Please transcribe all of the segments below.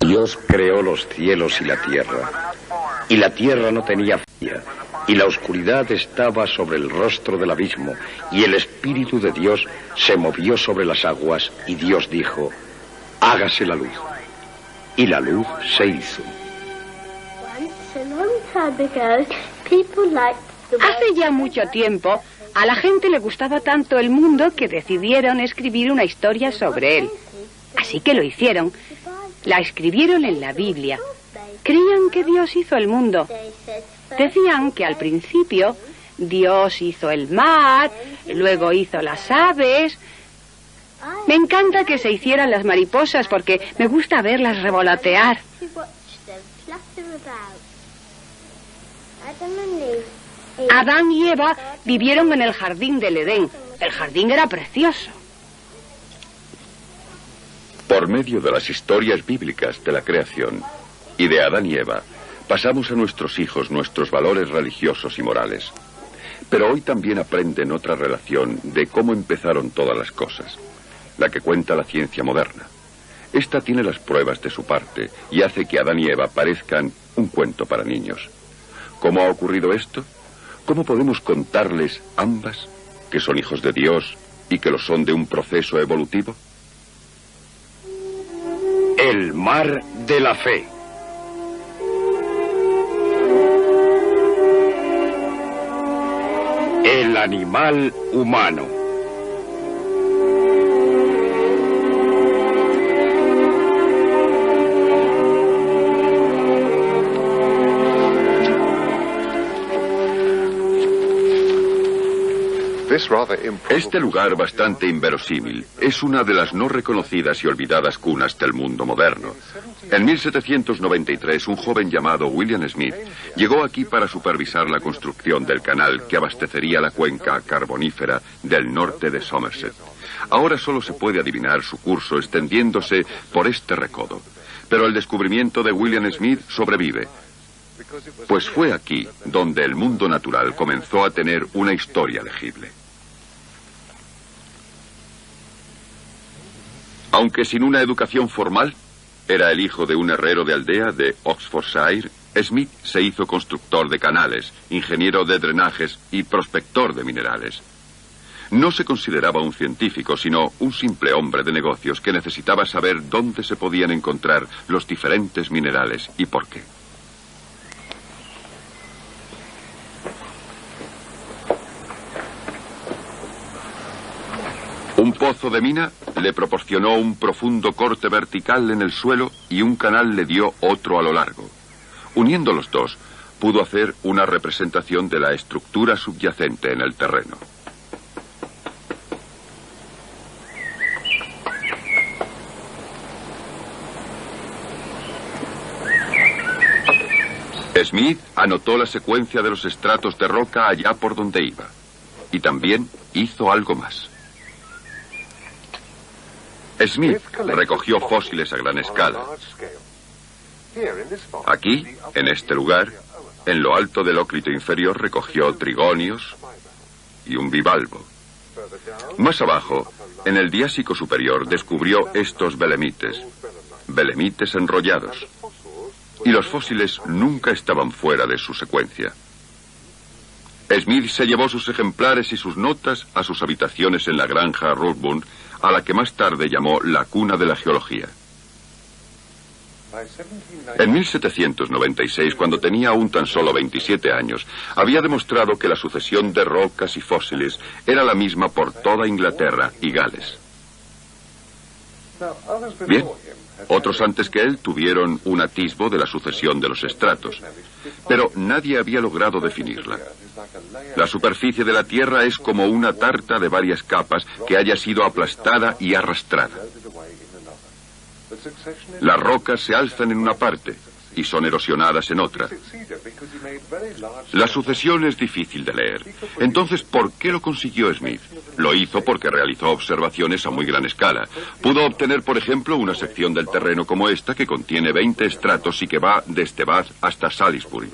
Dios creó los cielos y la tierra no tenía falla, y la oscuridad estaba sobre el rostro del abismo, y el Espíritu de Dios se movió sobre las aguas, y Dios dijo, hágase la luz. Y la luz se hizo. Hace ya mucho tiempo, a la gente le gustaba tanto el mundo que decidieron escribir una historia sobre él. Así que lo hicieron. La escribieron en la Biblia. Creían que Dios hizo el mundo. Decían que al principio Dios hizo el mar, luego hizo las aves. Me encanta que se hicieran las mariposas porque me gusta verlas revolotear. Adán y Eva vivieron en el jardín del Edén. El jardín era precioso. Por medio de las historias bíblicas de la creación y de Adán y Eva, pasamos a nuestros hijos nuestros valores religiosos y morales. Pero hoy también aprenden otra relación de cómo empezaron todas las cosas, la que cuenta la ciencia moderna. Esta tiene las pruebas de su parte y hace que Adán y Eva parezcan un cuento para niños. ¿Cómo ha ocurrido esto? ¿Cómo podemos contarles ambas que son hijos de Dios y que lo son de un proceso evolutivo? El mar de la fe. El animal humano. Este lugar bastante inverosímil es una de las no reconocidas y olvidadas cunas del mundo moderno. En 1793, un joven llamado William Smith llegó aquí para supervisar la construcción del canal que abastecería la cuenca carbonífera del norte de Somerset. Ahora solo se puede adivinar su curso extendiéndose por este recodo. Pero el descubrimiento de William Smith sobrevive, pues fue aquí donde el mundo natural comenzó a tener una historia legible. Aunque sin una educación formal, era el hijo de un herrero de aldea de Oxfordshire, Smith se hizo constructor de canales, ingeniero de drenajes y prospector de minerales. No se consideraba un científico, sino un simple hombre de negocios que necesitaba saber dónde se podían encontrar los diferentes minerales y por qué. Un pozo de mina le proporcionó un profundo corte vertical en el suelo y un canal le dio otro a lo largo. Uniendo los dos, pudo hacer una representación de la estructura subyacente en el terreno. Smith anotó la secuencia de los estratos de roca allá por donde iba. Y también hizo algo más. Smith recogió fósiles a gran escala. Aquí, en este lugar, en lo alto del óclito inferior, recogió trigonios y un bivalvo. Más abajo, en el diásico superior, descubrió estos belemites enrollados. Y los fósiles nunca estaban fuera de su secuencia. Smith se llevó sus ejemplares y sus notas a sus habitaciones en la granja Rookburn, a la que más tarde llamó la cuna de la geología. En 1796, cuando tenía aún tan solo 27 años, había demostrado que la sucesión de rocas y fósiles era la misma por toda Inglaterra y Gales. Bien, otros antes que él tuvieron un atisbo de la sucesión de los estratos, pero nadie había logrado definirla. La superficie de la Tierra es como una tarta de varias capas que haya sido aplastada y arrastrada. Las rocas se alzan en una parte y son erosionadas en otra. La sucesión es difícil de leer. Entonces, ¿por qué lo consiguió Smith? Lo hizo porque realizó observaciones a muy gran escala. Pudo obtener, por ejemplo, una sección del terreno como esta que contiene 20 estratos y que va desde Bath hasta Salisbury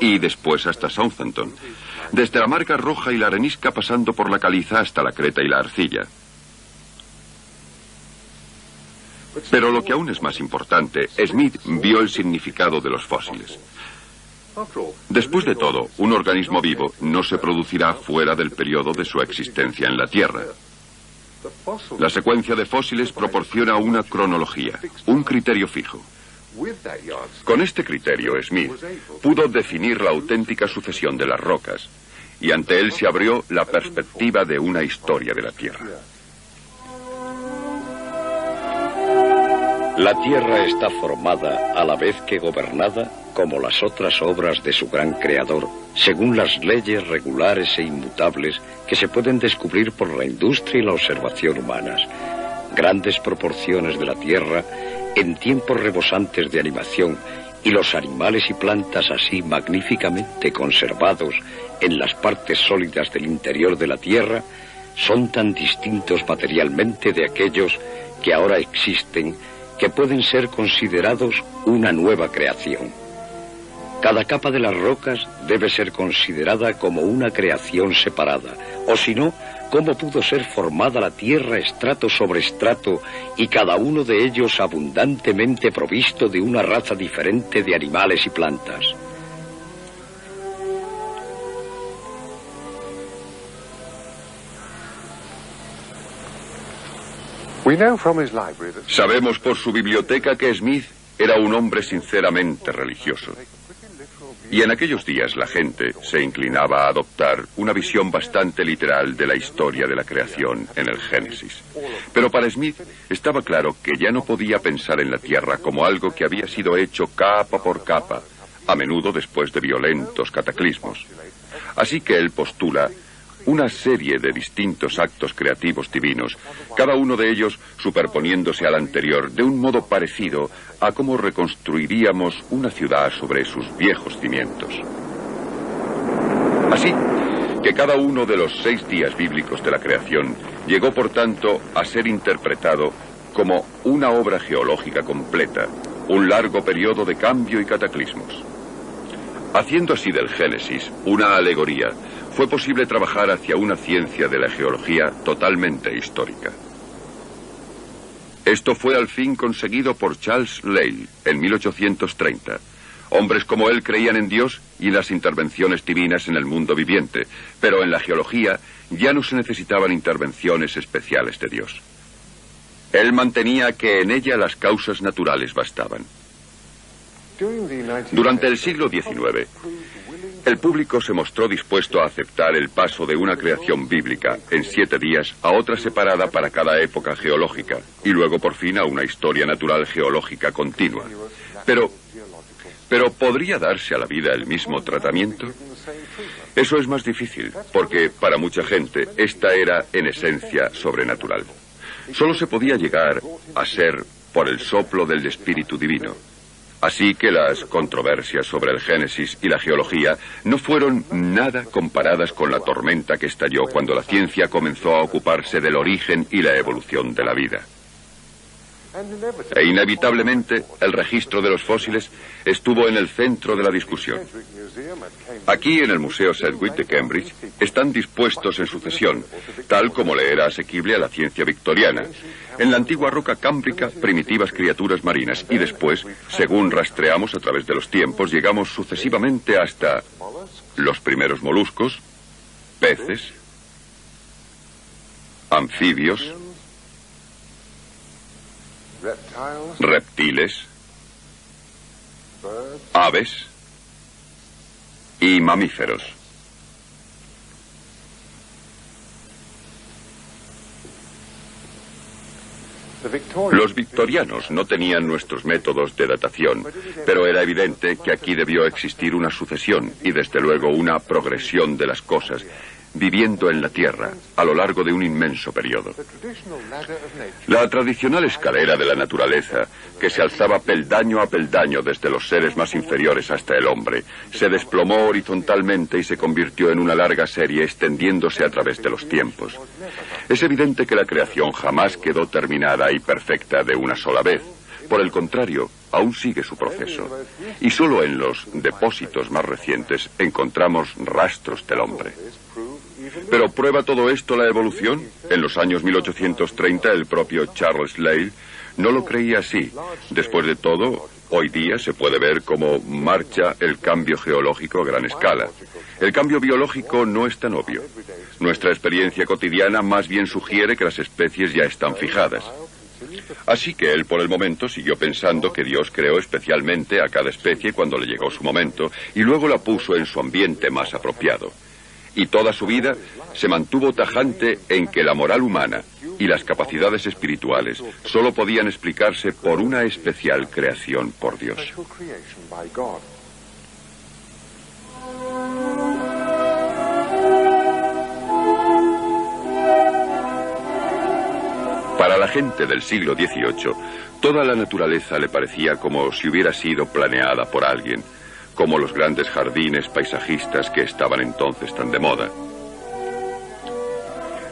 y después hasta Southampton. Desde la marca roja y la arenisca pasando por la caliza hasta la creta y la arcilla. Pero lo que aún es más importante, Smith vio el significado de los fósiles. Después de todo, un organismo vivo no se producirá fuera del periodo de su existencia en la Tierra. La secuencia de fósiles proporciona una cronología, un criterio fijo. Con este criterio, Smith pudo definir la auténtica sucesión de las rocas, y ante él se abrió la perspectiva de una historia de la Tierra. La Tierra está formada, a la vez que gobernada, como las otras obras de su gran creador, según las leyes regulares e inmutables que se pueden descubrir por la industria y la observación humanas. Grandes proporciones de la Tierra, en tiempos rebosantes de animación, y los animales y plantas así magníficamente conservados en las partes sólidas del interior de la Tierra, son tan distintos materialmente de aquellos que ahora existen, que pueden ser considerados una nueva creación. Cada capa de las rocas debe ser considerada como una creación separada, o si no, cómo pudo ser formada la Tierra estrato sobre estrato y cada uno de ellos abundantemente provisto de una raza diferente de animales y plantas. Sabemos por su biblioteca que Smith era un hombre sinceramente religioso. Y en aquellos días la gente se inclinaba a adoptar una visión bastante literal de la historia de la creación en el Génesis. Pero para Smith estaba claro que ya no podía pensar en la Tierra como algo que había sido hecho capa por capa, a menudo después de violentos cataclismos. Así que él postula una serie de distintos actos creativos divinos, cada uno de ellos superponiéndose al anterior de un modo parecido a cómo reconstruiríamos una ciudad sobre sus viejos cimientos. Así que cada uno de los 6 días bíblicos de la creación llegó, por tanto, a ser interpretado como una obra geológica completa, un largo periodo de cambio y cataclismos. Haciendo así del Génesis una alegoría, fue posible trabajar hacia una ciencia de la geología totalmente histórica. Esto fue al fin conseguido por Charles Lyell en 1830. Hombres como él creían en Dios y en las intervenciones divinas en el mundo viviente, pero en la geología ya no se necesitaban intervenciones especiales de Dios. Él mantenía que en ella las causas naturales bastaban. Durante el siglo XIX, el público se mostró dispuesto a aceptar el paso de una creación bíblica en 7 días a otra separada para cada época geológica, y luego por fin a una historia natural geológica continua. Pero ¿podría darse a la vida el mismo tratamiento? Eso es más difícil, porque para mucha gente esta era en esencia sobrenatural. Solo se podía llegar a ser por el soplo del Espíritu Divino. Así que las controversias sobre el Génesis y la geología no fueron nada comparadas con la tormenta que estalló cuando la ciencia comenzó a ocuparse del origen y la evolución de la vida. E inevitablemente, el registro de los fósiles estuvo en el centro de la discusión. Aquí, en el Museo Sedgwick de Cambridge, están dispuestos en sucesión, tal como le era asequible a la ciencia victoriana. En la antigua roca cámbrica, primitivas criaturas marinas, y después, según rastreamos a través de los tiempos, llegamos sucesivamente hasta los primeros moluscos, peces, anfibios, reptiles, aves y mamíferos. Los victorianos no tenían nuestros métodos de datación, pero era evidente que aquí debió existir una sucesión y desde luego una progresión de las cosas, viviendo en la Tierra a lo largo de un inmenso periodo. La tradicional escalera de la naturaleza, que se alzaba peldaño a peldaño desde los seres más inferiores hasta el hombre, se desplomó horizontalmente y se convirtió en una larga serie extendiéndose a través de los tiempos. Es evidente que la creación jamás quedó terminada y perfecta de una sola vez. Por el contrario, aún sigue su proceso. Y solo en los depósitos más recientes encontramos rastros del hombre. ¿Pero prueba todo esto la evolución? En los años 1830 el propio Charles Lyell no lo creía así. Después de todo, hoy día se puede ver cómo marcha el cambio geológico a gran escala. El cambio biológico no es tan obvio. Nuestra experiencia cotidiana más bien sugiere que las especies ya están fijadas. Así que él por el momento siguió pensando que Dios creó especialmente a cada especie cuando le llegó su momento y luego la puso en su ambiente más apropiado. Y toda su vida se mantuvo tajante en que la moral humana y las capacidades espirituales solo podían explicarse por una especial creación por Dios. Para la gente del siglo XVIII, toda la naturaleza le parecía como si hubiera sido planeada por alguien, como los grandes jardines paisajistas que estaban entonces tan de moda.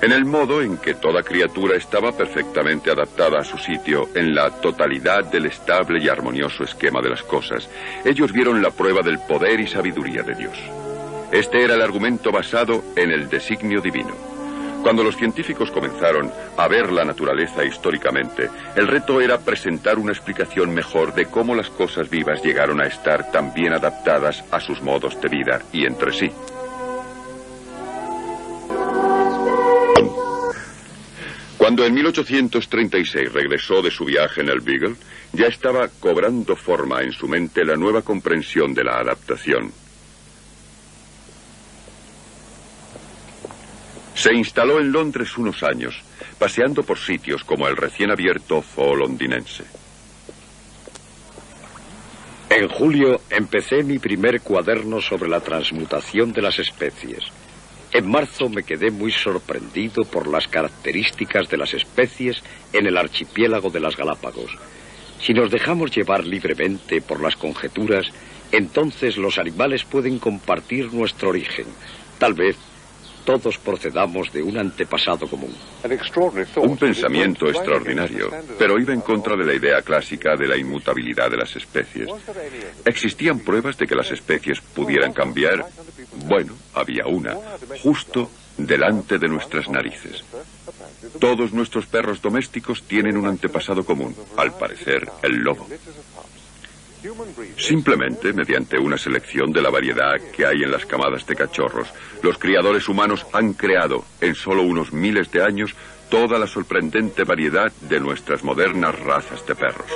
En el modo en que toda criatura estaba perfectamente adaptada a su sitio en la totalidad del estable y armonioso esquema de las cosas, ellos vieron la prueba del poder y sabiduría de Dios. Este era el argumento basado en el designio divino. Cuando los científicos comenzaron a ver la naturaleza históricamente, el reto era presentar una explicación mejor de cómo las cosas vivas llegaron a estar tan bien adaptadas a sus modos de vida y entre sí. Cuando en 1836 regresó de su viaje en el Beagle, ya estaba cobrando forma en su mente la nueva comprensión de la adaptación. Se instaló en Londres unos años, paseando por sitios como el recién abierto zoo londinense. En julio empecé mi primer cuaderno sobre la transmutación de las especies. En marzo me quedé muy sorprendido por las características de las especies en el archipiélago de las Galápagos. Si nos dejamos llevar libremente por las conjeturas, entonces los animales pueden compartir nuestro origen. Tal vez todos procedamos de un antepasado común. Un pensamiento extraordinario, pero iba en contra de la idea clásica de la inmutabilidad de las especies. ¿Existían pruebas de que las especies pudieran cambiar? Bueno, había una, justo delante de nuestras narices. Todos nuestros perros domésticos tienen un antepasado común, al parecer el lobo. Simplemente, mediante una selección de la variedad que hay en las camadas de cachorros, los criadores humanos han creado, en solo unos miles de años, toda la sorprendente variedad de nuestras modernas razas de perros.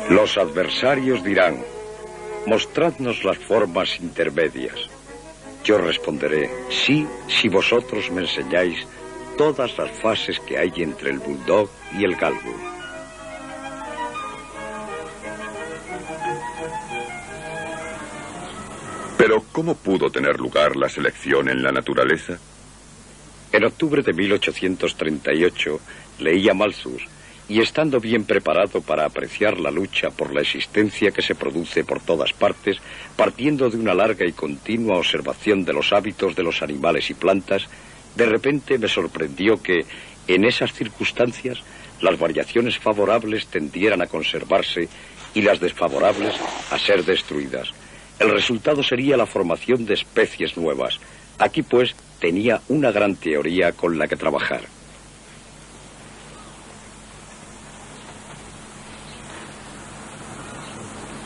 Los adversarios dirán: mostradnos las formas intermedias. Yo responderé: sí, si vosotros me enseñáis todas las fases que hay entre el bulldog y el galgo. Pero, ¿cómo pudo tener lugar la selección en la naturaleza? En octubre de 1838 leí a Malthus, y estando bien preparado para apreciar la lucha por la existencia que se produce por todas partes, partiendo de una larga y continua observación de los hábitos de los animales y plantas, de repente me sorprendió que, en esas circunstancias, las variaciones favorables tendieran a conservarse y las desfavorables a ser destruidas. El resultado sería la formación de especies nuevas. Aquí, pues, tenía una gran teoría con la que trabajar.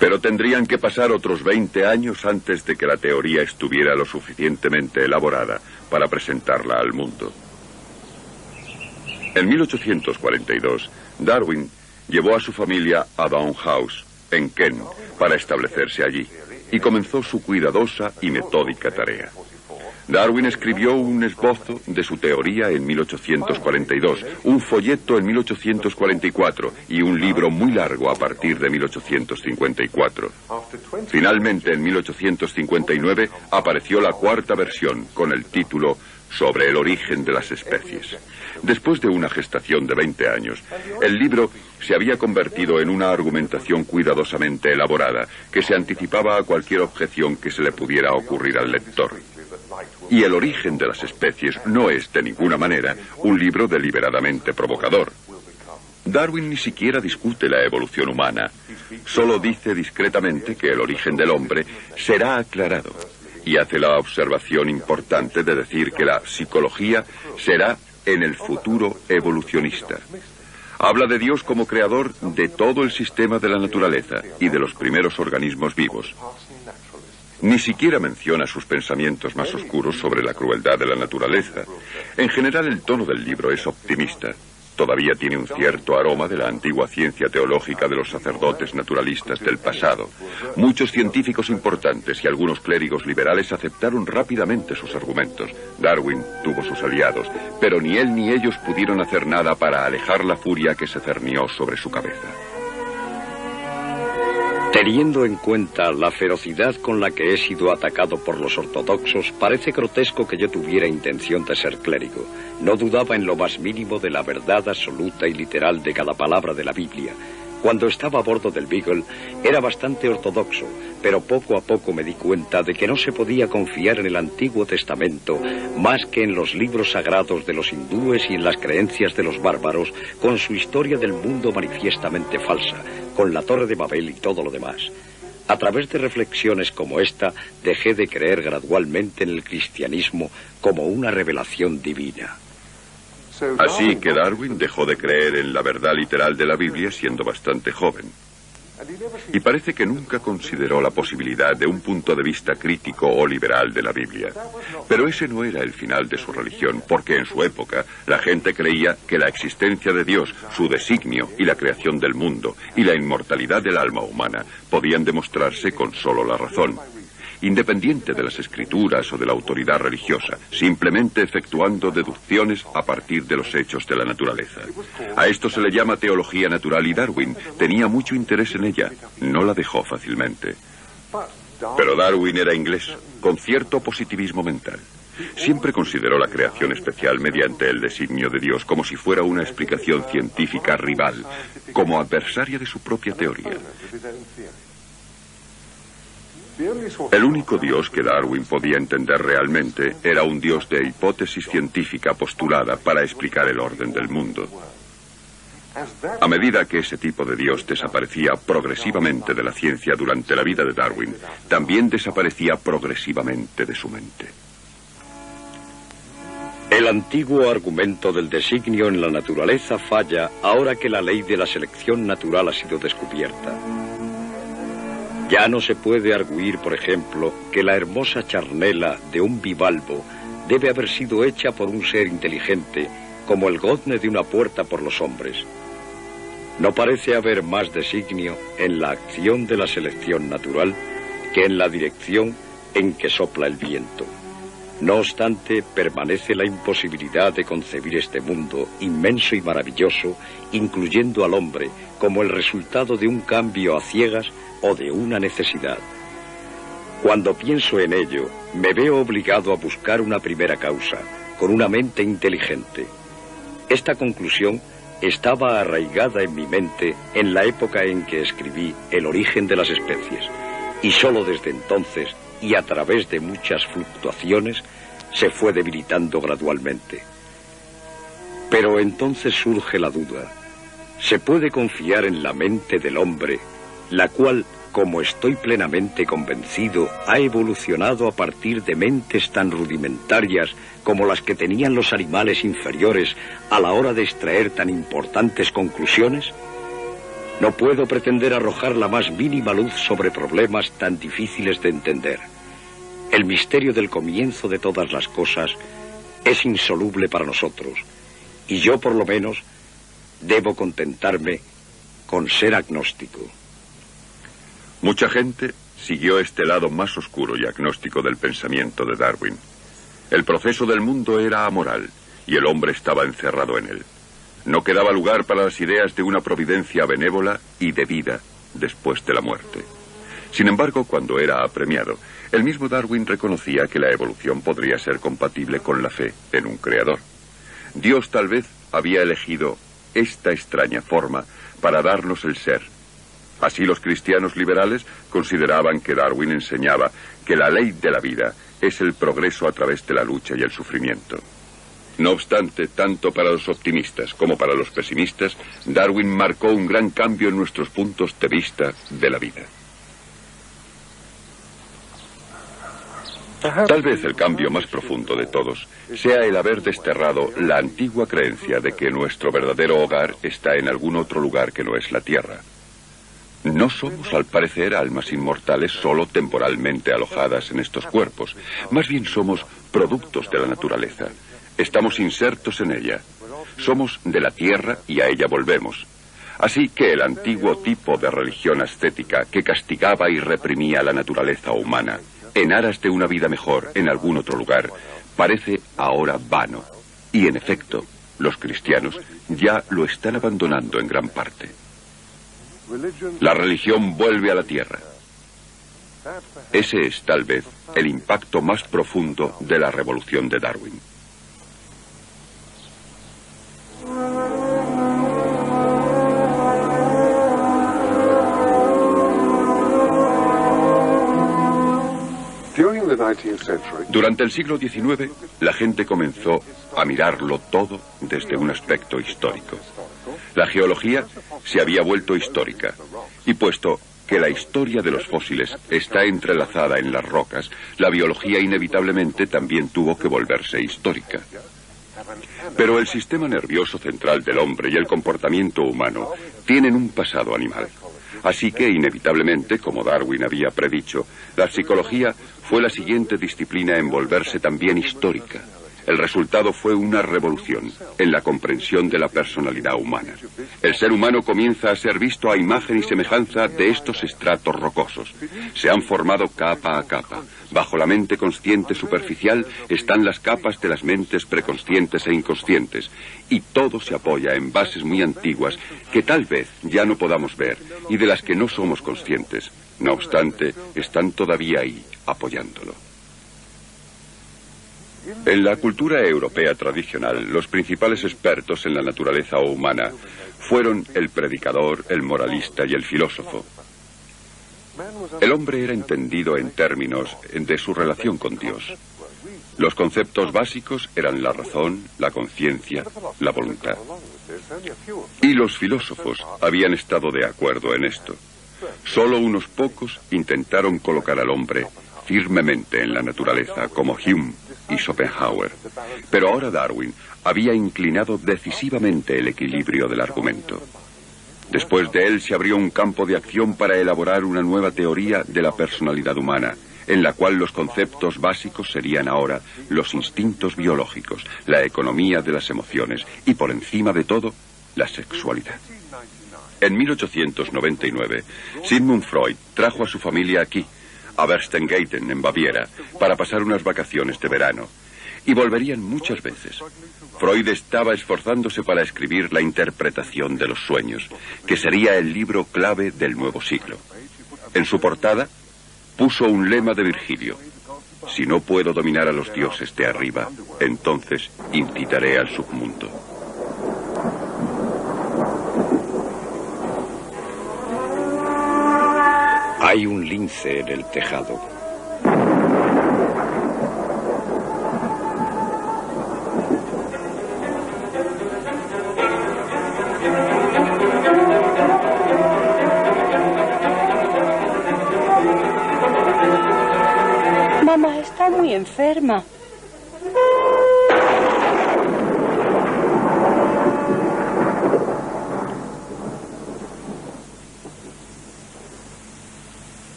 Pero tendrían que pasar otros 20 años antes de que la teoría estuviera lo suficientemente elaborada para presentarla al mundo. En 1842, Darwin llevó a su familia a Down House, en Kent, para establecerse allí, y comenzó su cuidadosa y metódica tarea. Darwin escribió un esbozo de su teoría en 1842, un folleto en 1844 y un libro muy largo a partir de 1854. Finalmente, en 1859, apareció la cuarta versión con el título Sobre el origen de las especies. Después de una gestación de 20 años, el libro se había convertido en una argumentación cuidadosamente elaborada que se anticipaba a cualquier objeción que se le pudiera ocurrir al lector. Y El origen de las especies no es, de ninguna manera, un libro deliberadamente provocador. Darwin ni siquiera discute la evolución humana. Solo dice discretamente que el origen del hombre será aclarado. y hace la observación importante de decir que la psicología será en el futuro evolucionista. Habla de Dios como creador de todo el sistema de la naturaleza y de los primeros organismos vivos. Ni siquiera menciona sus pensamientos más oscuros sobre la crueldad de la naturaleza. En general, el tono del libro es optimista. Todavía tiene un cierto aroma de la antigua ciencia teológica de los sacerdotes naturalistas del pasado. Muchos científicos importantes y algunos clérigos liberales aceptaron rápidamente sus argumentos. Darwin tuvo sus aliados, pero ni él ni ellos pudieron hacer nada para alejar la furia que se cernió sobre su cabeza. Teniendo en cuenta la ferocidad con la que he sido atacado por los ortodoxos, parece grotesco que yo tuviera intención de ser clérigo. No dudaba en lo más mínimo de la verdad absoluta y literal de cada palabra de la Biblia. Cuando estaba a bordo del Beagle, era bastante ortodoxo, pero poco a poco me di cuenta de que no se podía confiar en el Antiguo Testamento más que en los libros sagrados de los hindúes y en las creencias de los bárbaros, con su historia del mundo manifiestamente falsa, con la Torre de Babel y todo lo demás. A través de reflexiones como esta, dejé de creer gradualmente en el cristianismo como una revelación divina. Así que Darwin dejó de creer en la verdad literal de la Biblia siendo bastante joven. Y parece que nunca consideró la posibilidad de un punto de vista crítico o liberal de la Biblia. Pero ese no era el final de su religión, porque en su época la gente creía que la existencia de Dios, su designio y la creación del mundo y la inmortalidad del alma humana podían demostrarse con solo la razón, independiente de las escrituras o de la autoridad religiosa, simplemente efectuando deducciones a partir de los hechos de la naturaleza. A esto se le llama teología natural y Darwin tenía mucho interés en ella, no la dejó fácilmente. Pero Darwin era inglés, con cierto positivismo mental. Siempre consideró la creación especial mediante el designio de Dios como si fuera una explicación científica rival, como adversaria de su propia teoría. El único Dios que Darwin podía entender realmente era un Dios de hipótesis científica postulada para explicar el orden del mundo. A medida que ese tipo de Dios desaparecía progresivamente de la ciencia durante la vida de Darwin, también desaparecía progresivamente de su mente. El antiguo argumento del designio en la naturaleza falla ahora que la ley de la selección natural ha sido descubierta. Ya no se puede arguir, por ejemplo, que la hermosa charnela de un bivalvo debe haber sido hecha por un ser inteligente, como el gozne de una puerta por los hombres. No parece haber más designio en la acción de la selección natural que en la dirección en que sopla el viento. No obstante, permanece la imposibilidad de concebir este mundo inmenso y maravilloso, incluyendo al hombre, como el resultado de un cambio a ciegas o de una necesidad. Cuando pienso en ello, me veo obligado a buscar una primera causa, con una mente inteligente. Esta conclusión estaba arraigada en mi mente en la época en que escribí El origen de las especies, y solo desde entonces, y a través de muchas fluctuaciones, se fue debilitando gradualmente. Pero entonces surge la duda. ¿Se puede confiar en la mente del hombre, la cual, como estoy plenamente convencido, ha evolucionado a partir de mentes tan rudimentarias como las que tenían los animales inferiores a la hora de extraer tan importantes conclusiones? No puedo pretender arrojar la más mínima luz sobre problemas tan difíciles de entender. El misterio del comienzo de todas las cosas es insoluble para nosotros, y yo, por lo menos, debo contentarme con ser agnóstico. Mucha gente siguió este lado más oscuro y agnóstico del pensamiento de Darwin. El proceso del mundo era amoral y el hombre estaba encerrado en él. No quedaba lugar para las ideas de una providencia benévola y de vida después de la muerte. Sin embargo, cuando era apremiado, el mismo Darwin reconocía que la evolución podría ser compatible con la fe en un creador. Dios tal vez había elegido esta extraña forma para darnos el ser. Así los cristianos liberales consideraban que Darwin enseñaba que la ley de la vida es el progreso a través de la lucha y el sufrimiento. No obstante, tanto para los optimistas como para los pesimistas, Darwin marcó un gran cambio en nuestros puntos de vista de la vida. Tal vez el cambio más profundo de todos sea el haber desterrado la antigua creencia de que nuestro verdadero hogar está en algún otro lugar que no es la Tierra. No somos, al parecer, almas inmortales solo temporalmente alojadas en estos cuerpos. Más bien somos productos de la naturaleza. Estamos insertos en ella. Somos de la Tierra y a ella volvemos. Así que el antiguo tipo de religión ascética que castigaba y reprimía la naturaleza humana en aras de una vida mejor en algún otro lugar, parece ahora vano. Y en efecto, los cristianos ya lo están abandonando en gran parte. La religión vuelve a la tierra. Ese es, tal vez, el impacto más profundo de la revolución de Darwin. Durante el siglo XIX, la gente comenzó a mirarlo todo desde un aspecto histórico. La geología se había vuelto histórica, y puesto que la historia de los fósiles está entrelazada en las rocas, la biología inevitablemente también tuvo que volverse histórica. Pero el sistema nervioso central del hombre y el comportamiento humano tienen un pasado animal. Así que, inevitablemente, como Darwin había predicho, la psicología fue la siguiente disciplina en volverse también histórica. El resultado fue una revolución en la comprensión de la personalidad humana. El ser humano comienza a ser visto a imagen y semejanza de estos estratos rocosos. Se han formado capa a capa. Bajo la mente consciente superficial están las capas de las mentes preconscientes e inconscientes. Y todo se apoya en bases muy antiguas que tal vez ya no podamos ver y de las que no somos conscientes. No obstante, están todavía ahí, apoyándolo. En la cultura europea tradicional, los principales expertos en la naturaleza humana fueron el predicador, el moralista y el filósofo. El hombre era entendido en términos de su relación con Dios. Los conceptos básicos eran la razón, la conciencia, la voluntad. Y los filósofos habían estado de acuerdo en esto. Solo unos pocos intentaron colocar al hombre firmemente en la naturaleza, como Hume y Schopenhauer. Pero ahora Darwin había inclinado decisivamente el equilibrio del argumento. Después de él se abrió un campo de acción para elaborar una nueva teoría de la personalidad humana, en la cual los conceptos básicos serían ahora los instintos biológicos, la economía de las emociones y, por encima de todo, la sexualidad. En 1899, Sigmund Freud trajo a su familia aquí, a Berchtesgaden, en Baviera, para pasar unas vacaciones de verano. Y volverían muchas veces. Freud estaba esforzándose para escribir La interpretación de los sueños, que sería el libro clave del nuevo siglo. En su portada puso un lema de Virgilio: si no puedo dominar a los dioses de arriba, entonces incitaré al submundo. Hay un lince en el tejado. Mamá está muy enferma.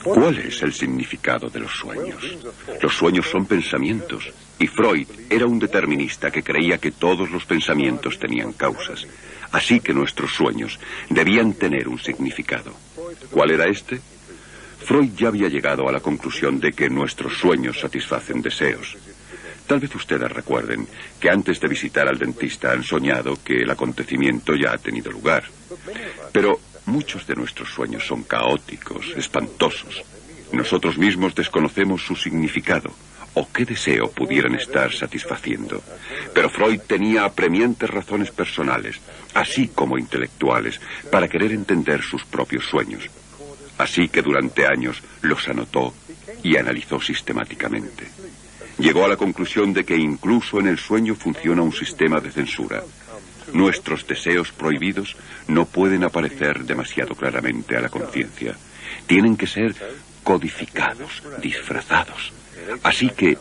¿Cuál es el significado de los sueños? Los sueños son pensamientos, y Freud era un determinista que creía que todos los pensamientos tenían causas. Así que nuestros sueños debían tener un significado. ¿Cuál era este? Freud ya había llegado a la conclusión de que nuestros sueños satisfacen deseos. Tal vez ustedes recuerden que antes de visitar al dentista han soñado que el acontecimiento ya ha tenido lugar. Pero muchos de nuestros sueños son caóticos, espantosos. Nosotros mismos desconocemos su significado o qué deseo pudieran estar satisfaciendo. Pero Freud tenía apremiantes razones personales, así como intelectuales, para querer entender sus propios sueños. Así que durante años los anotó y analizó sistemáticamente. Llegó a la conclusión de que incluso en el sueño funciona un sistema de censura. Nuestros deseos prohibidos no pueden aparecer demasiado claramente a la conciencia. Tienen que ser codificados, disfrazados. Así que,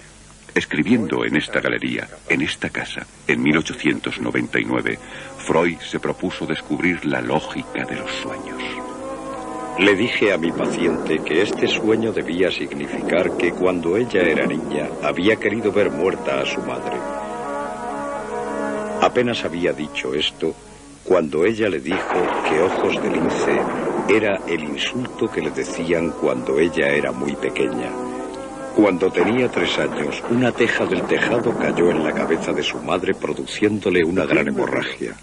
escribiendo en esta galería, en esta casa, en 1899, Freud se propuso descubrir la lógica de los sueños. Le dije a mi paciente que este sueño debía significar que cuando ella era niña había querido ver muerta a su madre. Apenas había dicho esto cuando ella le dijo que ojos de lince era el insulto que le decían cuando ella era muy pequeña. Cuando tenía 3 años, una teja del tejado cayó en la cabeza de su madre, produciéndole una gran hemorragia.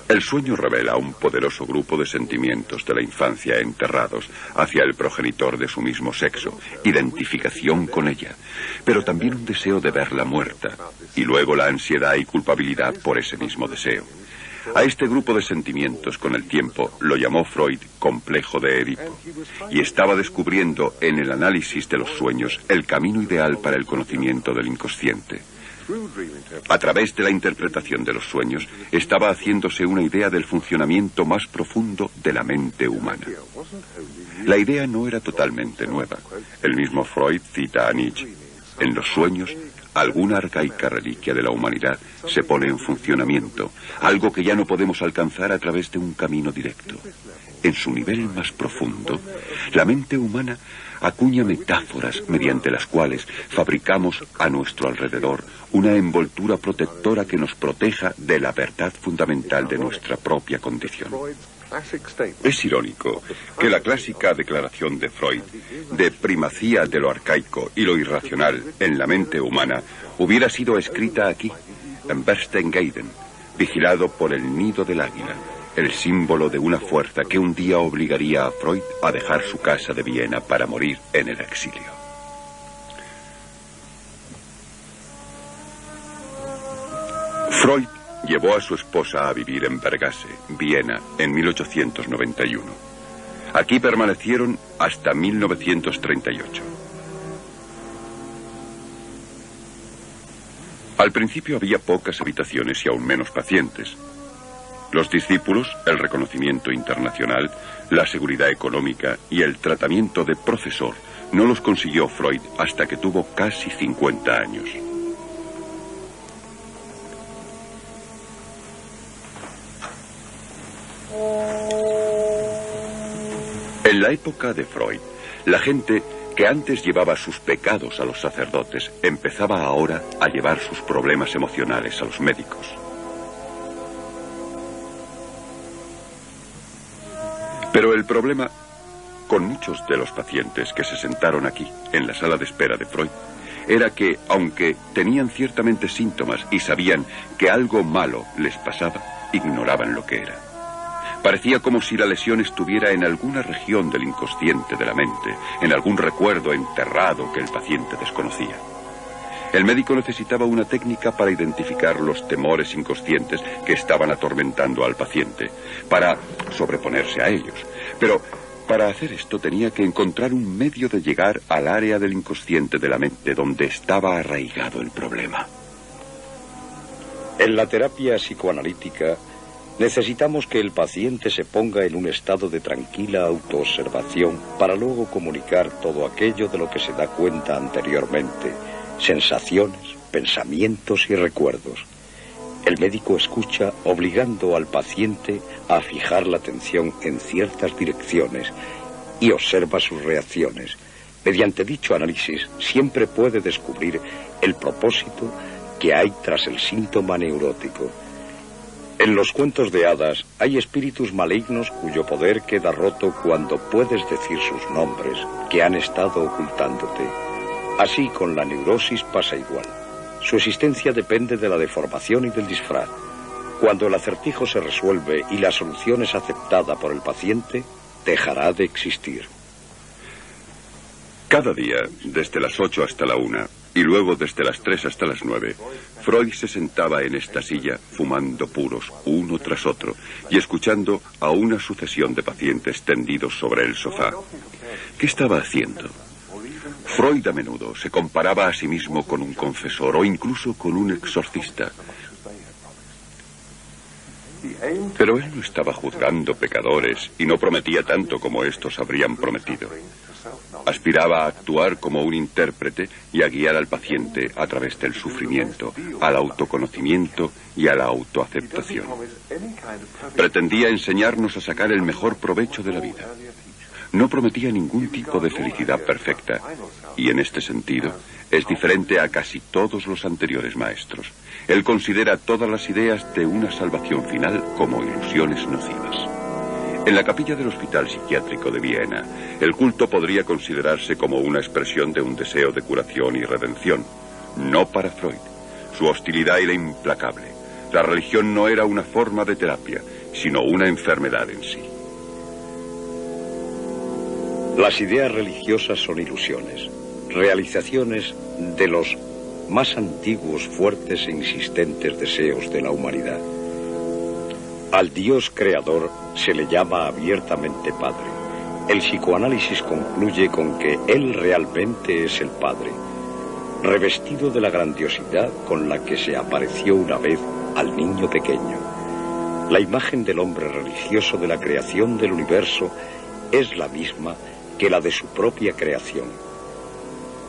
El sueño revela un poderoso grupo de sentimientos de la infancia enterrados hacia el progenitor de su mismo sexo, identificación con ella, pero también un deseo de verla muerta, y luego la ansiedad y culpabilidad por ese mismo deseo. A este grupo de sentimientos, con el tiempo, lo llamó Freud complejo de Edipo, y estaba descubriendo en el análisis de los sueños el camino ideal para el conocimiento del inconsciente. A través de la interpretación de los sueños, estaba haciéndose una idea del funcionamiento más profundo de la mente humana. La idea no era totalmente nueva. El mismo Freud cita a Nietzsche. En los sueños, alguna arcaica reliquia de la humanidad se pone en funcionamiento, algo que ya no podemos alcanzar a través de un camino directo. En su nivel más profundo, la mente humana acuña metáforas mediante las cuales fabricamos a nuestro alrededor una envoltura protectora que nos proteja de la verdad fundamental de nuestra propia condición. Es irónico que la clásica declaración de Freud de primacía de lo arcaico y lo irracional en la mente humana hubiera sido escrita aquí, en Berchtesgaden, vigilado por el nido del águila, el símbolo de una fuerza que un día obligaría a Freud a dejar su casa de Viena para morir en el exilio. Freud llevó a su esposa a vivir en Bergase, Viena, en 1891. Aquí permanecieron hasta 1938. Al principio había pocas habitaciones y aún menos pacientes. Los discípulos, el reconocimiento internacional, la seguridad económica y el tratamiento de profesor no los consiguió Freud hasta que tuvo casi 50 años. En la época de Freud, la gente que antes llevaba sus pecados a los sacerdotes empezaba ahora a llevar sus problemas emocionales a los médicos. Pero el problema con muchos de los pacientes que se sentaron aquí, en la sala de espera de Freud, era que, aunque tenían ciertamente síntomas y sabían que algo malo les pasaba, ignoraban lo que era. Parecía como si la lesión estuviera en alguna región del inconsciente de la mente, en algún recuerdo enterrado que el paciente desconocía. El médico necesitaba una técnica para identificar los temores inconscientes que estaban atormentando al paciente, para sobreponerse a ellos. Pero para hacer esto tenía que encontrar un medio de llegar al área del inconsciente de la mente donde estaba arraigado el problema. En la terapia psicoanalítica necesitamos que el paciente se ponga en un estado de tranquila autoobservación para luego comunicar todo aquello de lo que se da cuenta anteriormente, sensaciones, pensamientos y recuerdos. El médico escucha obligando al paciente a fijar la atención en ciertas direcciones y observa sus reacciones. Mediante dicho análisis siempre puede descubrir el propósito que hay tras el síntoma neurótico. En los cuentos de hadas hay espíritus malignos cuyo poder queda roto cuando puedes decir sus nombres que han estado ocultándote. Así con la neurosis pasa igual. Su existencia depende de la deformación y del disfraz. Cuando el acertijo se resuelve y la solución es aceptada por el paciente, dejará de existir. Cada día, desde las 8 hasta la 1, y luego desde las 3 hasta las 9, Freud se sentaba en esta silla fumando puros uno tras otro y escuchando a una sucesión de pacientes tendidos sobre el sofá. ¿Qué estaba haciendo? Freud a menudo se comparaba a sí mismo con un confesor o incluso con un exorcista. Pero él no estaba juzgando pecadores y no prometía tanto como estos habrían prometido. Aspiraba a actuar como un intérprete y a guiar al paciente a través del sufrimiento, al autoconocimiento y a la autoaceptación. Pretendía enseñarnos a sacar el mejor provecho de la vida. No prometía ningún tipo de felicidad perfecta y en este sentido es diferente a casi todos los anteriores maestros. Él considera todas las ideas de una salvación final como ilusiones nocivas. En la capilla del Hospital Psiquiátrico de Viena, el culto podría considerarse como una expresión de un deseo de curación y redención. No para Freud. Su hostilidad era implacable. La religión no era una forma de terapia, sino una enfermedad en sí. Las ideas religiosas son ilusiones, realizaciones de los más antiguos, fuertes e insistentes deseos de la humanidad. Al Dios creador se le llama abiertamente Padre. El psicoanálisis concluye con que Él realmente es el Padre, revestido de la grandiosidad con la que se apareció una vez al niño pequeño. La imagen del hombre religioso de la creación del universo es la misma que la de su propia creación.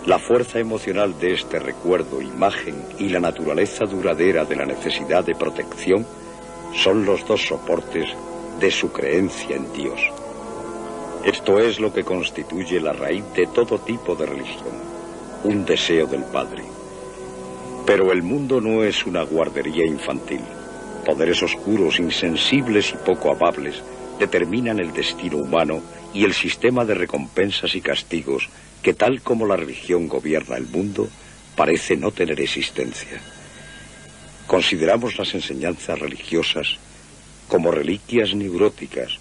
La fuerza emocional de este recuerdo, imagen y la naturaleza duradera de la necesidad de protección son los dos soportes de su creencia en Dios. Esto es lo que constituye la raíz de todo tipo de religión, un deseo del Padre. Pero el mundo no es una guardería infantil. Poderes oscuros, insensibles y poco amables determinan el destino humano y el sistema de recompensas y castigos que, tal como la religión gobierna el mundo, parece no tener existencia. Consideramos las enseñanzas religiosas como reliquias neuróticas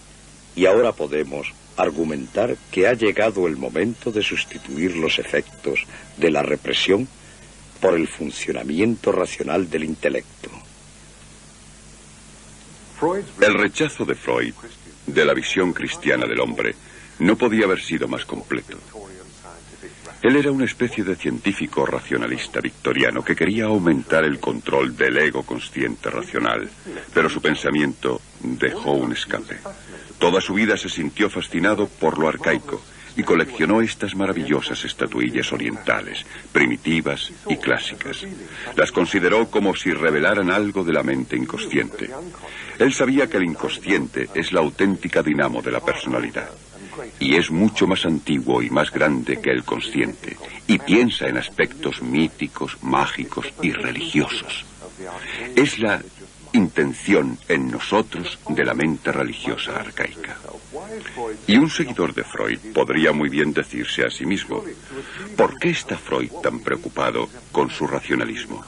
y ahora podemos argumentar que ha llegado el momento de sustituir los efectos de la represión por el funcionamiento racional del intelecto. El rechazo de Freud de la visión cristiana del hombre no podía haber sido más completo. Él era una especie de científico racionalista victoriano que quería aumentar el control del ego consciente racional, pero su pensamiento dejó un escape. Toda su vida se sintió fascinado por lo arcaico y coleccionó estas maravillosas estatuillas orientales, primitivas y clásicas. Las consideró como si revelaran algo de la mente inconsciente. Él sabía que el inconsciente es la auténtica dinamo de la personalidad. Y es mucho más antiguo y más grande que el consciente, y piensa en aspectos míticos, mágicos y religiosos. Es la intención en nosotros de la mente religiosa arcaica. Y un seguidor de Freud podría muy bien decirse a sí mismo: ¿por qué está Freud tan preocupado con su racionalismo?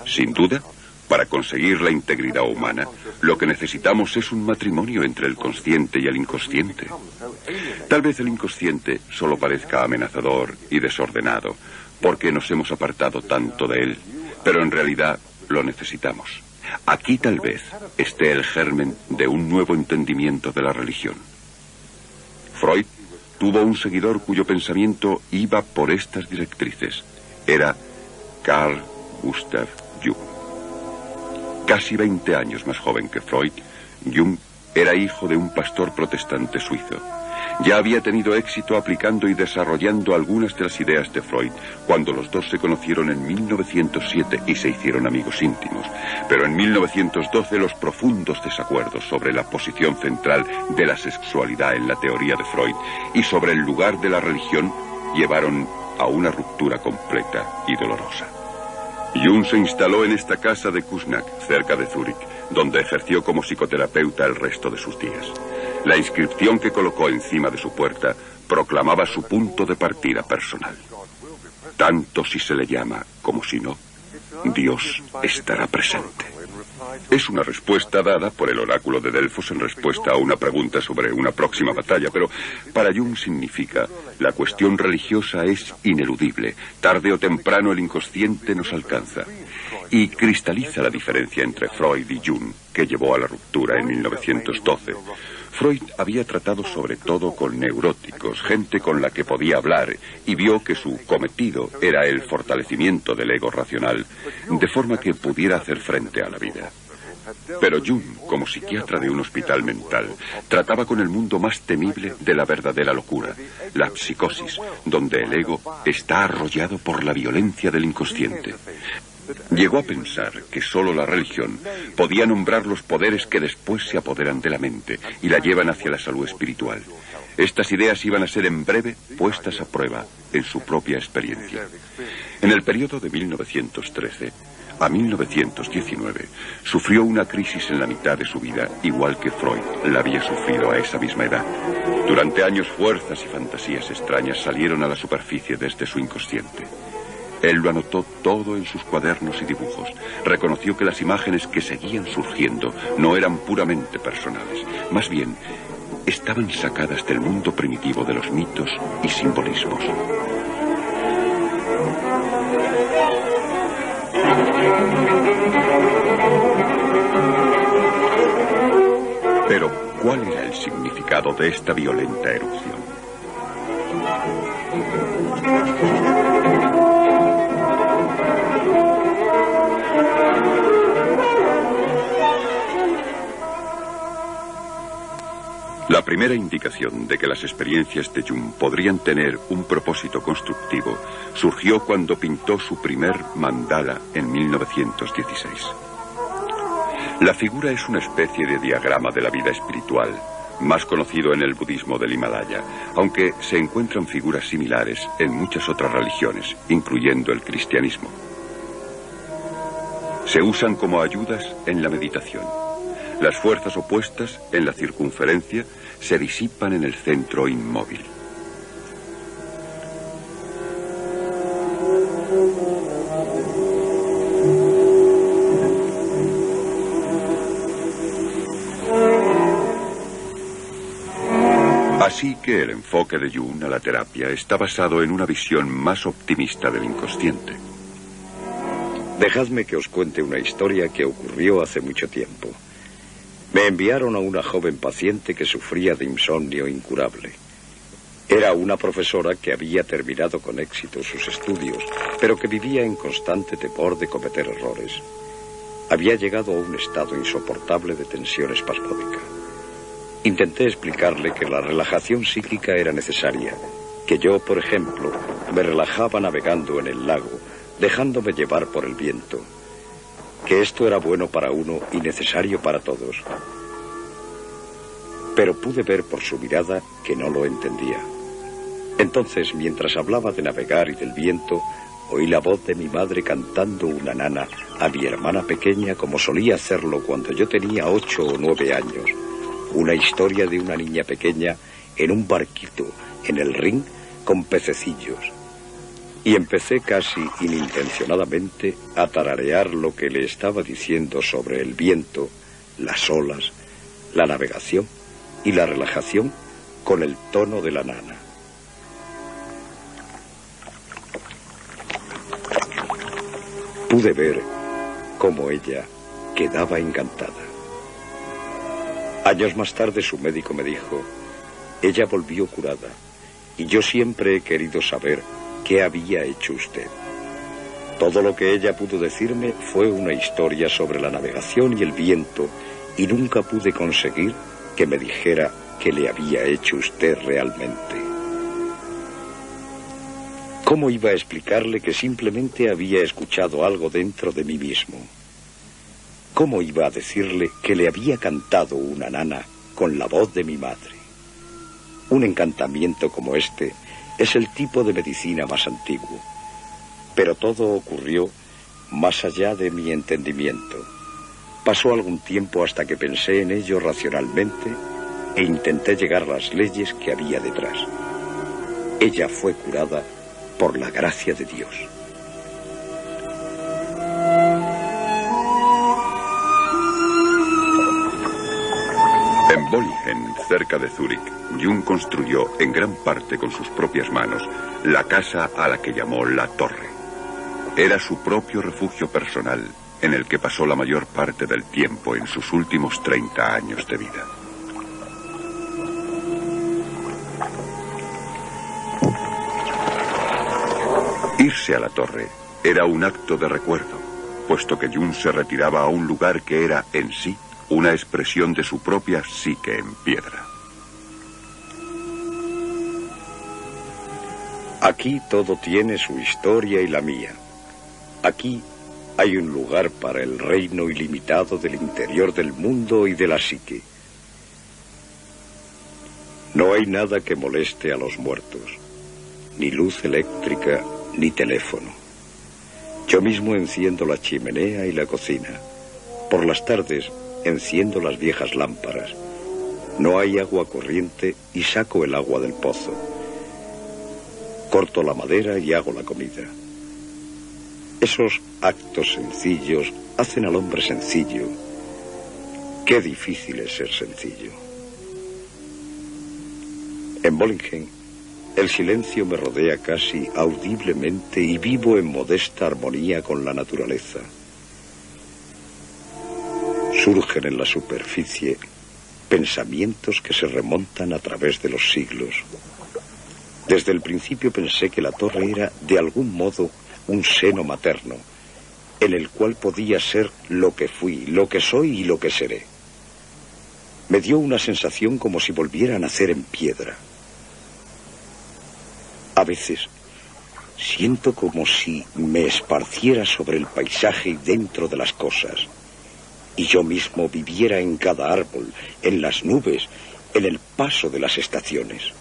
Sin duda, para conseguir la integridad humana, lo que necesitamos es un matrimonio entre el consciente y el inconsciente. Tal vez el inconsciente solo parezca amenazador y desordenado, porque nos hemos apartado tanto de él, pero en realidad lo necesitamos. Aquí tal vez esté el germen de un nuevo entendimiento de la religión. Freud tuvo un seguidor cuyo pensamiento iba por estas directrices. Era Carl Gustav Jung. Casi 20 años más joven que Freud, Jung era hijo de un pastor protestante suizo. Ya había tenido éxito aplicando y desarrollando algunas de las ideas de Freud cuando los dos se conocieron en 1907 y se hicieron amigos íntimos. Pero en 1912 los profundos desacuerdos sobre la posición central de la sexualidad en la teoría de Freud y sobre el lugar de la religión llevaron a una ruptura completa y dolorosa. Jung se instaló en esta casa de Kuznach, cerca de Zúrich, donde ejerció como psicoterapeuta el resto de sus días. La inscripción que colocó encima de su puerta proclamaba su punto de partida personal. Tanto si se le llama como si no, Dios estará presente. Es una respuesta dada por el oráculo de Delfos en respuesta a una pregunta sobre una próxima batalla, pero para Jung significa: la cuestión religiosa es ineludible, tarde o temprano el inconsciente nos alcanza. Y cristaliza la diferencia entre Freud y Jung, que llevó a la ruptura en 1912. Freud había tratado sobre todo con neuróticos, gente con la que podía hablar, y vio que su cometido era el fortalecimiento del ego racional, de forma que pudiera hacer frente a la vida. Pero Jung, como psiquiatra de un hospital mental, trataba con el mundo más temible de la verdadera locura, la psicosis, donde el ego está arrollado por la violencia del inconsciente. Llegó a pensar que solo la religión podía nombrar los poderes que después se apoderan de la mente y la llevan hacia la salud espiritual. Estas ideas iban a ser en breve puestas a prueba en su propia experiencia. En el periodo de 1913 a 1919 sufrió una crisis en la mitad de su vida, igual que Freud la había sufrido a esa misma edad. Durante años fuerzas y fantasías extrañas salieron a la superficie desde su inconsciente. Él lo anotó todo en sus cuadernos y dibujos. Reconoció que las imágenes que seguían surgiendo no eran puramente personales. Más bien, estaban sacadas del mundo primitivo de los mitos y simbolismos. Pero, ¿cuál era el significado de esta violenta erupción? La primera indicación de que las experiencias de Jung podrían tener un propósito constructivo surgió cuando pintó su primer mandala en 1916. La figura es una especie de diagrama de la vida espiritual, más conocido en el budismo del Himalaya, aunque se encuentran figuras similares en muchas otras religiones, incluyendo el cristianismo. Se usan como ayudas en la meditación. Las fuerzas opuestas en la circunferencia se disipan en el centro inmóvil. Así que el enfoque de Jung a la terapia está basado en una visión más optimista del inconsciente. Dejadme que os cuente una historia que ocurrió hace mucho tiempo. Me enviaron a una joven paciente que sufría de insomnio incurable. Era una profesora que había terminado con éxito sus estudios, pero que vivía en constante temor de cometer errores. Había llegado a un estado insoportable de tensión espasmódica. Intenté explicarle que la relajación psíquica era necesaria, que yo, por ejemplo, me relajaba navegando en el lago, dejándome llevar por el viento, que esto era bueno para uno y necesario para todos. Pero pude ver por su mirada que no lo entendía. Entonces, mientras hablaba de navegar y del viento, oí la voz de mi madre cantando una nana a mi hermana pequeña como solía hacerlo cuando yo tenía 8 o 9 años. Una historia de una niña pequeña en un barquito en el Rin con pececillos. Y empecé casi inintencionadamente a tararear lo que le estaba diciendo sobre el viento, las olas, la navegación y la relajación con el tono de la nana. Pude ver cómo ella quedaba encantada. Años más tarde su médico me dijo, ella volvió curada y yo siempre he querido saber qué había hecho usted. Todo lo que ella pudo decirme fue una historia sobre la navegación y el viento y nunca pude conseguir que me dijera qué le había hecho usted realmente. ¿Cómo iba a explicarle que simplemente había escuchado algo dentro de mí mismo? ¿Cómo iba a decirle que le había cantado una nana con la voz de mi madre? Un encantamiento como este es el tipo de medicina más antiguo, pero todo ocurrió más allá de mi entendimiento. Pasó algún tiempo hasta que pensé en ello racionalmente e intenté llegar a las leyes que había detrás. Ella fue curada por la gracia de Dios. En Bollingen, cerca de Zúrich, Jung construyó, en gran parte con sus propias manos, la casa a la que llamó La Torre. Era su propio refugio personal, en el que pasó la mayor parte del tiempo en sus últimos 30 años de vida. Irse a La Torre era un acto de recuerdo. puesto que Jung se retiraba a un lugar que era, en sí, una expresión de su propia psique en piedra. Aquí todo tiene su historia y la mía. Aquí hay un lugar para el reino ilimitado del interior del mundo y de la psique. No hay nada que moleste a los muertos, ni luz eléctrica, ni teléfono. Yo mismo enciendo la chimenea y la cocina. Por las tardes enciendo las viejas lámparas. No hay agua corriente y saco el agua del pozo. Corto la madera y hago la comida. Esos actos sencillos hacen al hombre sencillo. Qué difícil es ser sencillo. En Bollingen, el silencio me rodea casi audiblemente y vivo en modesta armonía con la naturaleza. Surgen en la superficie pensamientos que se remontan a través de los siglos. Desde el principio pensé que la torre era, de algún modo, un seno materno, en el cual podía ser lo que fui, lo que soy y lo que seré. Me dio una sensación como si volviera a nacer en piedra. A veces siento como si me esparciera sobre el paisaje y dentro de las cosas, y yo mismo viviera en cada árbol, en las nubes, en el paso de las estaciones.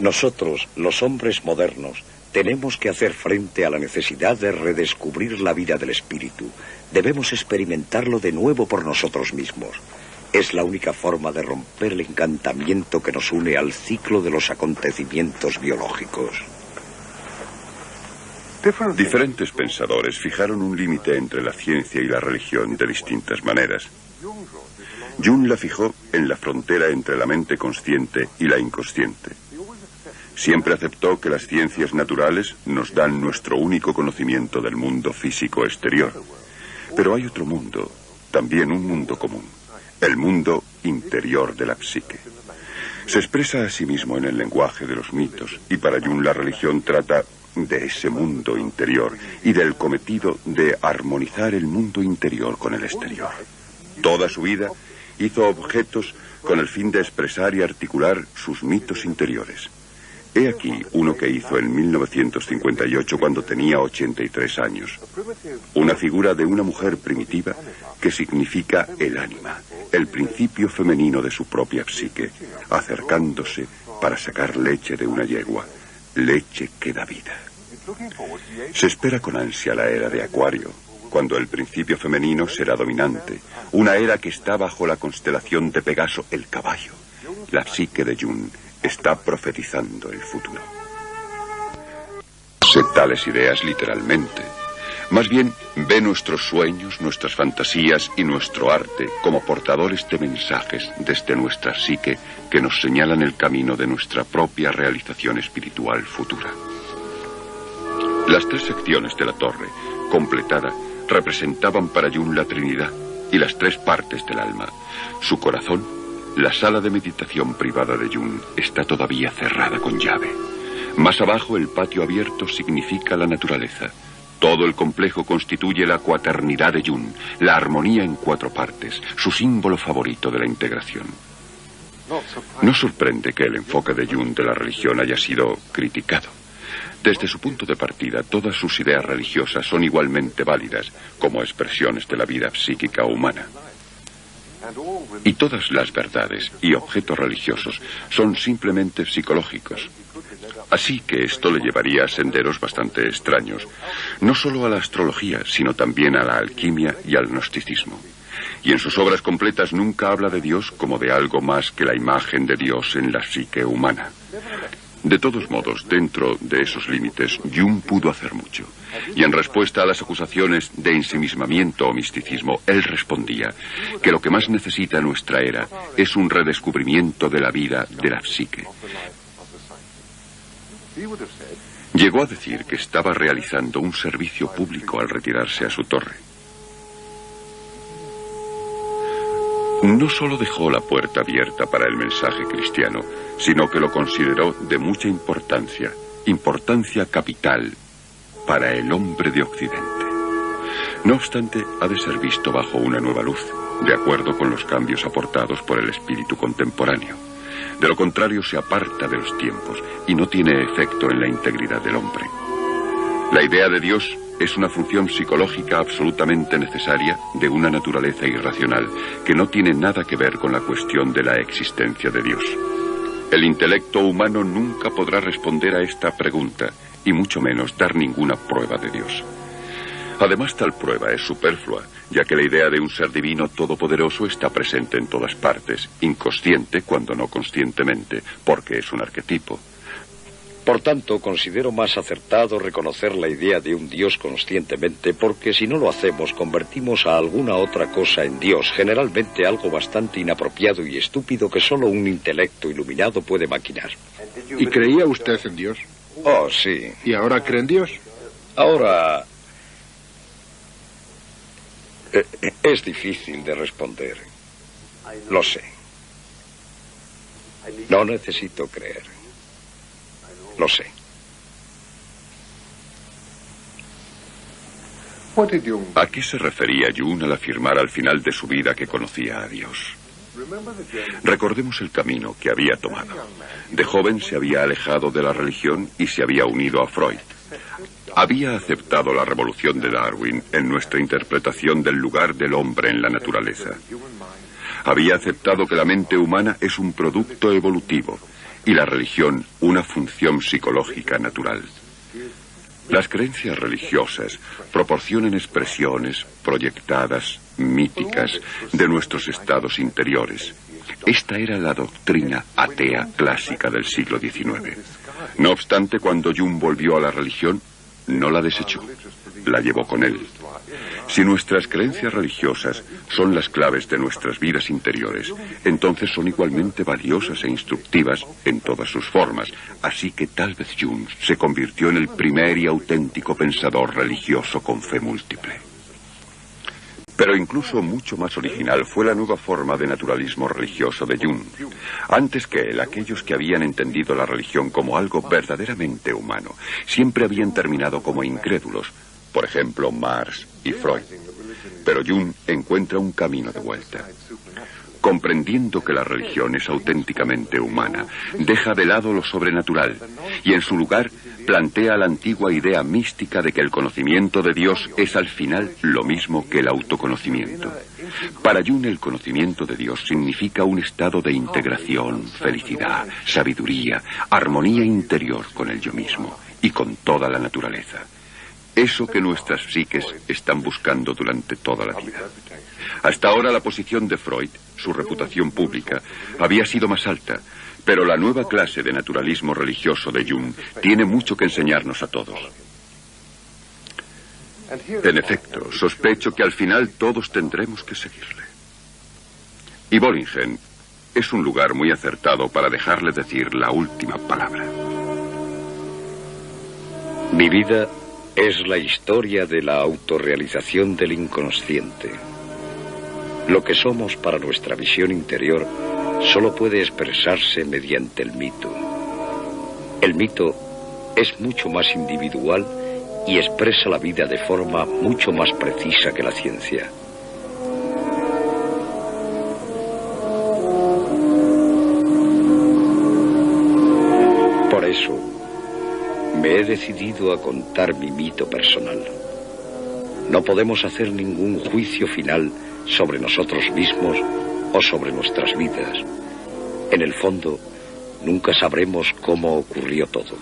Nosotros, los hombres modernos, tenemos que hacer frente a la necesidad de redescubrir la vida del espíritu. Debemos experimentarlo de nuevo por nosotros mismos. Es la única forma de romper el encantamiento que nos une al ciclo de los acontecimientos biológicos. Diferentes pensadores fijaron un límite entre la ciencia y la religión de distintas maneras. Jung la fijó en la frontera entre la mente consciente y la inconsciente. Siempre aceptó que las ciencias naturales nos dan nuestro único conocimiento del mundo físico exterior. Pero hay otro mundo, también un mundo común, el mundo interior de la psique. Se expresa a sí mismo en el lenguaje de los mitos, y para Jung la religión trata de ese mundo interior y del cometido de armonizar el mundo interior con el exterior. Toda su vida hizo objetos con el fin de expresar y articular sus mitos interiores. He aquí uno que hizo en 1958 cuando tenía 83 años. Una figura de una mujer primitiva que significa el ánima, el principio femenino de su propia psique, acercándose para sacar leche de una yegua, leche que da vida. Se espera con ansia la era de Acuario, cuando el principio femenino será dominante, una era que está bajo la constelación de Pegaso, el caballo. La psique de Jung está profetizando el futuro. No sé tales ideas literalmente. Más bien, ve nuestros sueños, nuestras fantasías y nuestro arte como portadores de mensajes desde nuestra psique que nos señalan el camino de nuestra propia realización espiritual futura. Las 3 secciones de la torre, completada, representaban para Jung la Trinidad y las 3 partes del alma. Su corazón, la sala de meditación privada de Jung, está todavía cerrada con llave. Más abajo, el patio abierto significa la naturaleza. Todo el complejo constituye la cuaternidad de Jung, la armonía en 4 partes, su símbolo favorito de la integración. No sorprende que el enfoque de Jung de la religión haya sido criticado. Desde su punto de partida, todas sus ideas religiosas son igualmente válidas como expresiones de la vida psíquica humana. Y todas las verdades y objetos religiosos son simplemente psicológicos. Así que esto le llevaría a senderos bastante extraños, no solo a la astrología, sino también a la alquimia y al gnosticismo. Y en sus obras completas nunca habla de Dios como de algo más que la imagen de Dios en la psique humana. De todos modos, dentro de esos límites, Jung pudo hacer mucho. Y en respuesta a las acusaciones de ensimismamiento o misticismo, él respondía que lo que más necesita nuestra era es un redescubrimiento de la vida de la psique. Llegó a decir que estaba realizando un servicio público al retirarse a su torre. No solo dejó la puerta abierta para el mensaje cristiano, sino que lo consideró de mucha importancia capital para el hombre de Occidente. No obstante, ha de ser visto bajo una nueva luz, de acuerdo con los cambios aportados por el espíritu contemporáneo. De lo contrario, se aparta de los tiempos y no tiene efecto en la integridad del hombre. La idea de Dios es una función psicológica absolutamente necesaria de una naturaleza irracional que no tiene nada que ver con la cuestión de la existencia de Dios. El intelecto humano nunca podrá responder a esta pregunta, y mucho menos dar ninguna prueba de Dios. Además, tal prueba es superflua, ya que la idea de un ser divino todopoderoso está presente en todas partes, inconsciente cuando no conscientemente, porque es un arquetipo. Por tanto, considero más acertado reconocer la idea de un Dios conscientemente, porque si no lo hacemos, convertimos a alguna otra cosa en Dios, generalmente algo bastante inapropiado y estúpido que solo un intelecto iluminado puede maquinar. ¿Y creía usted en Dios? Oh, sí. ¿Y ahora cree en Dios? Ahora... es difícil de responder. Lo sé. No necesito creer. Lo sé. ¿A qué se refería Jung al afirmar al final de su vida que conocía a Dios? Recordemos el camino que había tomado. De joven se había alejado de la religión y se había unido a Freud. Había aceptado la revolución de Darwin en nuestra interpretación del lugar del hombre en la naturaleza. Había aceptado que la mente humana es un producto evolutivo y la religión una función psicológica natural. Las creencias religiosas proporcionan expresiones proyectadas, míticas, de nuestros estados interiores. Esta era la doctrina atea clásica del siglo XIX. No obstante, cuando Jung volvió a la religión, no la desechó, la llevó con él. Si nuestras creencias religiosas son las claves de nuestras vidas interiores, entonces son igualmente valiosas e instructivas en todas sus formas. Así que tal vez Jung se convirtió en el primer y auténtico pensador religioso con fe múltiple. Pero incluso mucho más original fue la nueva forma de naturalismo religioso de Jung. Antes que él, aquellos que habían entendido la religión como algo verdaderamente humano, siempre habían terminado como incrédulos. Por ejemplo, Marx y Freud. Pero Jung encuentra un camino de vuelta. Comprendiendo que la religión es auténticamente humana, deja de lado lo sobrenatural y en su lugar plantea la antigua idea mística de que el conocimiento de Dios es al final lo mismo que el autoconocimiento. Para Jung, el conocimiento de Dios significa un estado de integración, felicidad, sabiduría, armonía interior con el yo mismo y con toda la naturaleza. Eso que nuestras psiques están buscando durante toda la vida. Hasta ahora la posición de Freud, su reputación pública, había sido más alta, pero la nueva clase de naturalismo religioso de Jung tiene mucho que enseñarnos a todos. En efecto, sospecho que al final todos tendremos que seguirle. Y Bollingen es un lugar muy acertado para dejarle decir la última palabra. Mi vida es la historia de la autorrealización del inconsciente. Lo que somos para nuestra visión interior solo puede expresarse mediante el mito. El mito es mucho más individual y expresa la vida de forma mucho más precisa que la ciencia. Por eso, me he decidido a contar mi mito personal. No podemos hacer ningún juicio final sobre nosotros mismos o sobre nuestras vidas. En el fondo, nunca sabremos cómo ocurrió todo.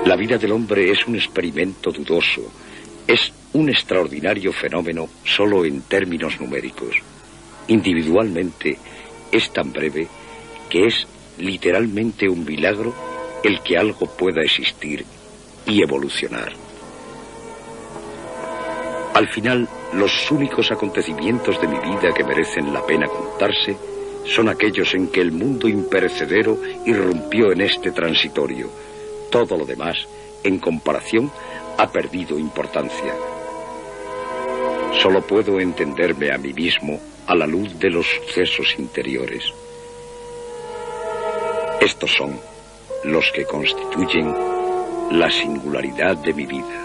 La vida del hombre es un experimento dudoso, es un extraordinario fenómeno solo en términos numéricos. Individualmente, es tan breve que es literalmente un milagro el que algo pueda existir y evolucionar. Al final, los únicos acontecimientos de mi vida que merecen la pena contarse son aquellos en que el mundo imperecedero irrumpió en este transitorio. Todo lo demás, en comparación, ha perdido importancia. Solo puedo entenderme a mí mismo a la luz de los sucesos interiores. Estos son los que constituyen la singularidad de mi vida.